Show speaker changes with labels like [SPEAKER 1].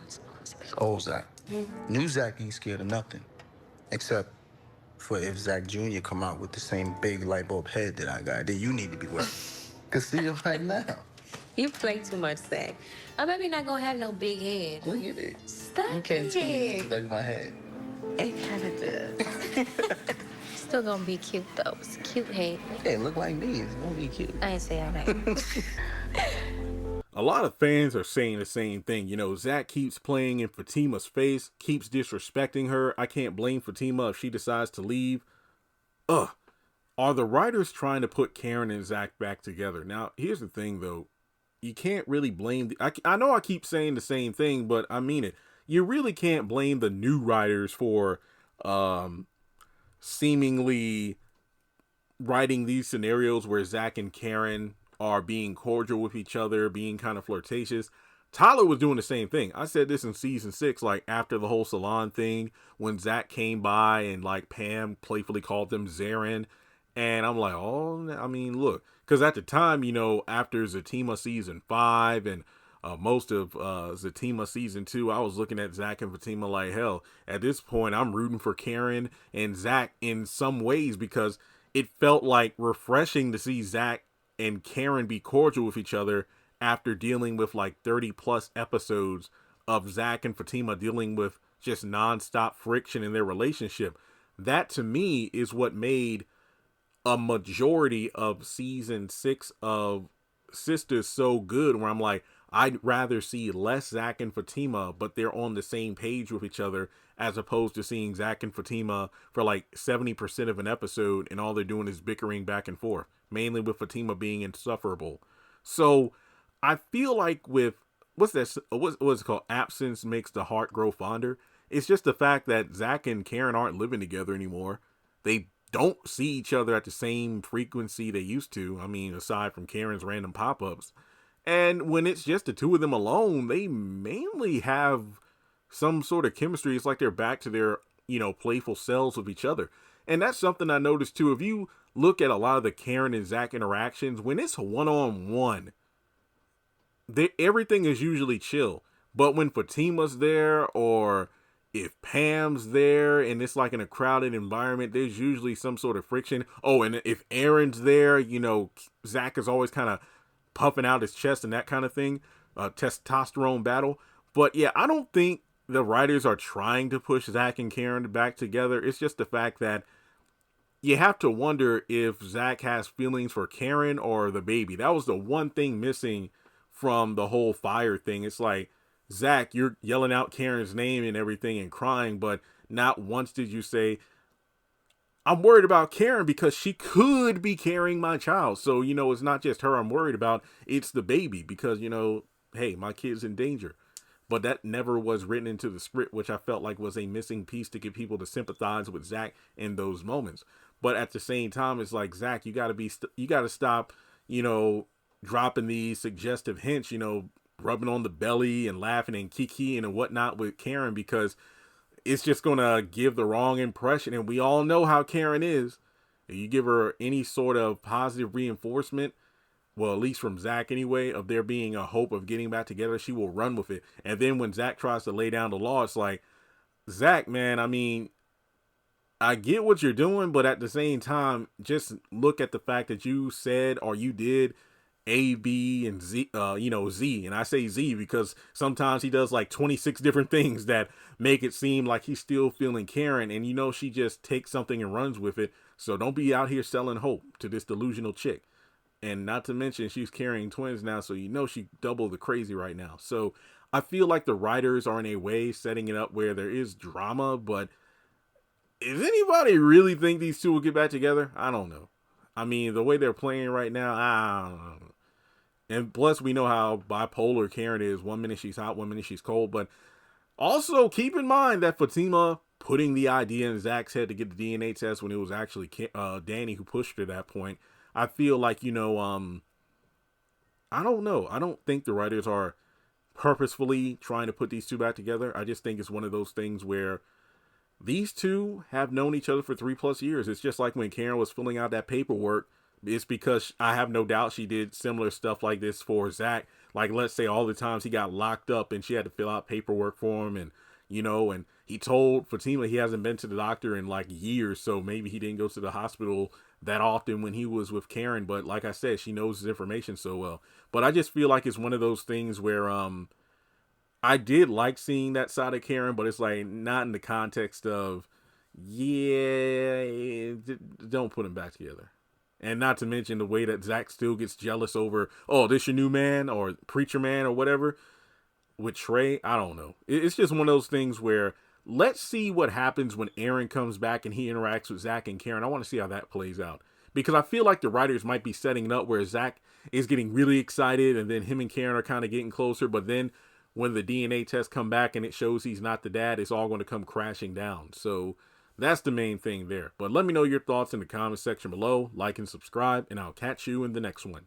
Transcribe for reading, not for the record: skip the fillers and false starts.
[SPEAKER 1] It's old Zack. New Zack ain't scared of nothing. Except for if Zack Jr. come out with the same big light bulb head that I got, then you need to be worried. Cause see him right now.
[SPEAKER 2] You play too much, Zack. I'm maybe not gonna have no big head.
[SPEAKER 1] Look at it.
[SPEAKER 2] Stop
[SPEAKER 1] You can't tell me
[SPEAKER 2] it.
[SPEAKER 1] you like my head.
[SPEAKER 2] It kind of does. Still gonna be cute though. It's a cute head.
[SPEAKER 1] Hey, look like me. It's gonna be cute.
[SPEAKER 2] I ain't say all that.
[SPEAKER 3] A lot of fans are saying the same thing. You know, Zack keeps playing in Fatima's face, keeps disrespecting her. I can't blame Fatima if she decides to leave. Ugh. Are the writers trying to put Karen and Zack back together? Now, here's the thing, though. You can't really blame... I know I keep saying the same thing, but I mean it. You really can't blame the new writers for seemingly writing these scenarios where Zack and Karen are being cordial with each other, being kind of flirtatious. Tyler was doing the same thing. I said this in season 6, like after the whole salon thing, when Zack came by and like Pam playfully called them Zarin. And I'm like, oh, I mean, look, because at the time, you know, after Zatima season 5 and most of Zatima season 2, I was looking at Zack and Fatima like, hell, at this point, I'm rooting for Karen and Zack in some ways because it felt like refreshing to see Zack and Karen be cordial with each other after dealing with like 30 plus episodes of Zack and Fatima dealing with just nonstop friction in their relationship. That to me is what made a majority of season 6 of Sistas so good, where I'm like, I'd rather see less Zack and Fatima, but they're on the same page with each other, as opposed to seeing Zack and Fatima for like 70% of an episode and all they're doing is bickering back and forth, mainly with Fatima being insufferable. So I feel like with what's it called? Absence makes the heart grow fonder. It's just the fact that Zack and Karen aren't living together anymore. They don't see each other at the same frequency they used to. I mean, aside from Karen's random pop-ups. And when it's just the two of them alone, they mainly have some sort of chemistry. It's like they're back to their, you know, playful selves with each other. And that's something I noticed too. If you look at a lot of the Karen and Zack interactions, when it's one-on-one, everything is usually chill. But when Fatima's there, or if Pam's there and it's like in a crowded environment, there's usually some sort of friction. Oh, and if Aaron's there, you know, Zack is always kind of puffing out his chest and that kind of thing. Testosterone battle. But yeah, I don't think the writers are trying to push Zack and Karen back together. It's just the fact that you have to wonder if Zack has feelings for Karen or the baby. That was the one thing missing from the whole fire thing. It's like, Zack, you're yelling out Karen's name and everything and crying, but not once did you say, I'm worried about Karen because she could be carrying my child. So, you know, it's not just her I'm worried about, it's the baby because, you know, hey, my kid's in danger. But that never was written into the script, which I felt like was a missing piece to get people to sympathize with Zack in those moments. But at the same time, it's like, Zack, you got to stop, you know, dropping these suggestive hints, you know, rubbing on the belly and laughing and kikiing and whatnot with Karen, because it's just going to give the wrong impression. And we all know how Karen is. If you give her any sort of positive reinforcement, well, at least from Zack anyway, of there being a hope of getting back together, she will run with it. And then when Zack tries to lay down the law, it's like, Zack, man, I mean, I get what you're doing, but at the same time, just look at the fact that you said or you did A, B, and Z, Z. And I say Z because sometimes he does like 26 different things that make it seem like he's still feeling Karen. And, you know, she just takes something and runs with it. So don't be out here selling hope to this delusional chick. And not to mention, she's carrying twins now. So, you know, she double the crazy right now. So I feel like the writers are in a way setting it up where there is drama. But does anybody really think these two will get back together? I don't know. I mean, the way they're playing right now, I don't know. And plus, we know how bipolar Karen is. 1 minute she's hot, 1 minute she's cold. But also keep in mind that Fatima putting the idea in Zack's head to get the DNA test when it was actually Danny who pushed her at that point. I feel like, you know, I don't know. I don't think the writers are purposefully trying to put these two back together. I just think it's one of those things where these two have known each other for 3+ years. It's just like when Karen was filling out that paperwork. It's because I have no doubt she did similar stuff like this for Zack. Like, let's say all the times he got locked up and she had to fill out paperwork for him, and and he told Fatima he hasn't been to the doctor in like years, so maybe he didn't go to the hospital that often when he was with Karen. But like I said, she knows his information so well. But I just feel like it's one of those things where I did like seeing that side of Karen, but it's like not in the context of, yeah, don't put him back together. And not to mention the way that Zack still gets jealous over, oh, this your new man or preacher man or whatever with Trey. I don't know. It's just one of those things where let's see what happens when Aaron comes back and he interacts with Zack and Karen. I want to see how that plays out. Because I feel like the writers might be setting it up where Zack is getting really excited and then him and Karen are kind of getting closer. But then when the DNA tests come back and it shows he's not the dad, it's all going to come crashing down. So that's the main thing there. But let me know your thoughts in the comment section below. Like and subscribe, and I'll catch you in the next one.